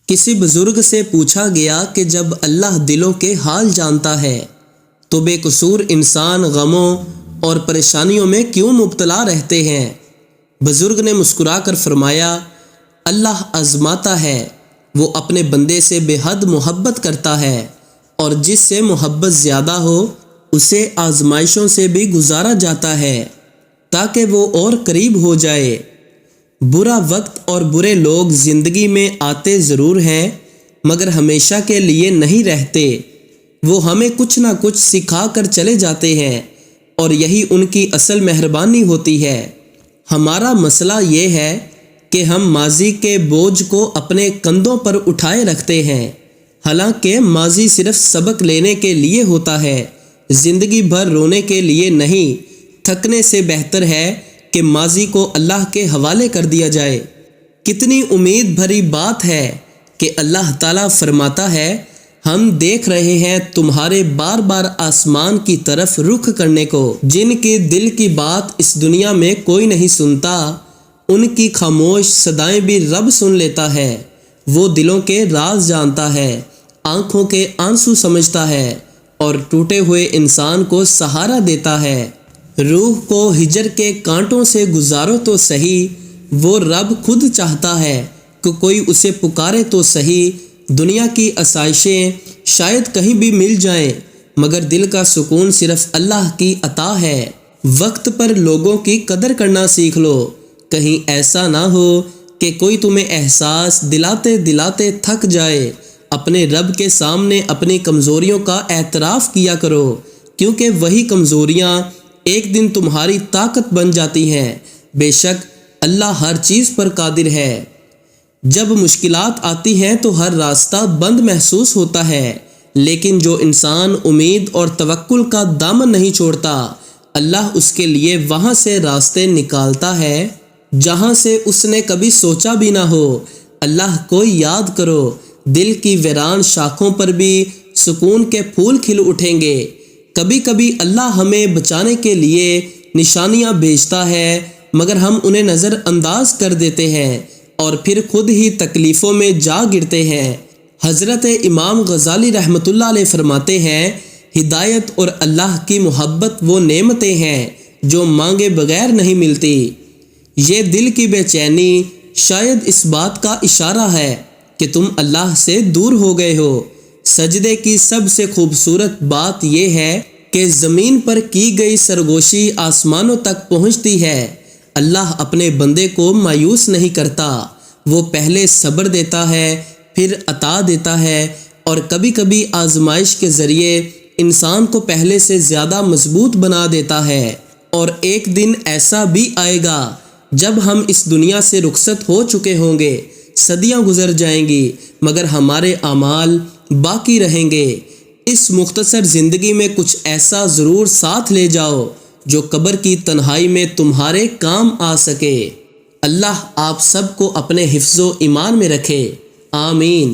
کسی بزرگ سے پوچھا گیا کہ جب اللہ دلوں کے حال جانتا ہے تو بے قصور انسان غموں اور پریشانیوں میں کیوں مبتلا رہتے ہیں؟ بزرگ نے مسکرا کر فرمایا، اللہ آزماتا ہے، وہ اپنے بندے سے بے حد محبت کرتا ہے، اور جس سے محبت زیادہ ہو اسے آزمائشوں سے بھی گزارا جاتا ہے تاکہ وہ اور قریب ہو جائے۔ برا وقت اور برے لوگ زندگی میں آتے ضرور ہیں مگر ہمیشہ کے لیے نہیں رہتے، وہ ہمیں کچھ نہ کچھ سکھا کر چلے جاتے ہیں اور یہی ان کی اصل مہربانی ہوتی ہے۔ ہمارا مسئلہ یہ ہے کہ ہم ماضی کے بوجھ کو اپنے کندھوں پر اٹھائے رکھتے ہیں، حالانکہ ماضی صرف سبق لینے کے لیے ہوتا ہے، زندگی بھر رونے کے لیے نہیں۔ تھکنے سے بہتر ہے کہ ماضی کو اللہ کے حوالے کر دیا جائے۔ کتنی امید بھری بات ہے کہ اللہ تعالیٰ فرماتا ہے، ہم دیکھ رہے ہیں تمہارے بار بار آسمان کی طرف رخ کرنے کو، جن کی دل کی بات اس دنیا میں کوئی نہیں سنتا، ان کی خاموش صدائیں بھی رب سن لیتا ہے۔ وہ دلوں کے راز جانتا ہے، آنکھوں کے آنسو سمجھتا ہے اور ٹوٹے ہوئے انسان کو سہارا دیتا ہے۔ روح کو ہجر کے کانٹوں سے گزارو تو سہی، وہ رب خود چاہتا ہے کہ کوئی اسے پکارے تو سہی۔ دنیا کی آسائشیں شاید کہیں بھی مل جائیں مگر دل کا سکون صرف اللہ کی عطا ہے۔ وقت پر لوگوں کی قدر کرنا سیکھ لو، کہیں ایسا نہ ہو کہ کوئی تمہیں احساس دلاتے دلاتے تھک جائے۔ اپنے رب کے سامنے اپنی کمزوریوں کا اعتراف کیا کرو، کیونکہ وہی کمزوریاں ایک دن تمہاری طاقت بن جاتی ہیں۔ بے شک اللہ ہر چیز پر قادر ہے۔ جب مشکلات آتی ہیں تو ہر راستہ بند محسوس ہوتا ہے، لیکن جو انسان امید اور توکل کا دامن نہیں چھوڑتا، اللہ اس کے لیے وہاں سے راستے نکالتا ہے جہاں سے اس نے کبھی سوچا بھی نہ ہو۔ اللہ کو یاد کرو، دل کی ویران شاخوں پر بھی سکون کے پھول کھل اٹھیں گے۔ کبھی کبھی اللہ ہمیں بچانے کے لیے نشانیاں بھیجتا ہے مگر ہم انہیں نظر انداز کر دیتے ہیں اور پھر خود ہی تکلیفوں میں جا گرتے ہیں۔ حضرت امام غزالی رحمۃ اللہ علیہ فرماتے ہیں، ہدایت اور اللہ کی محبت وہ نعمتیں ہیں جو مانگے بغیر نہیں ملتی۔ یہ دل کی بے چینی شاید اس بات کا اشارہ ہے کہ تم اللہ سے دور ہو گئے ہو۔ سجدے کی سب سے خوبصورت بات یہ ہے کہ زمین پر کی گئی سرگوشی آسمانوں تک پہنچتی ہے۔ اللہ اپنے بندے کو مایوس نہیں کرتا، وہ پہلے صبر دیتا ہے پھر عطا دیتا ہے، اور کبھی کبھی آزمائش کے ذریعے انسان کو پہلے سے زیادہ مضبوط بنا دیتا ہے۔ اور ایک دن ایسا بھی آئے گا جب ہم اس دنیا سے رخصت ہو چکے ہوں گے، صدیاں گزر جائیں گی مگر ہمارے اعمال باقی رہیں گے۔ اس مختصر زندگی میں کچھ ایسا ضرور ساتھ لے جاؤ جو قبر کی تنہائی میں تمہارے کام آ سکے۔ اللہ آپ سب کو اپنے حفظ و ایمان میں رکھے، آمین۔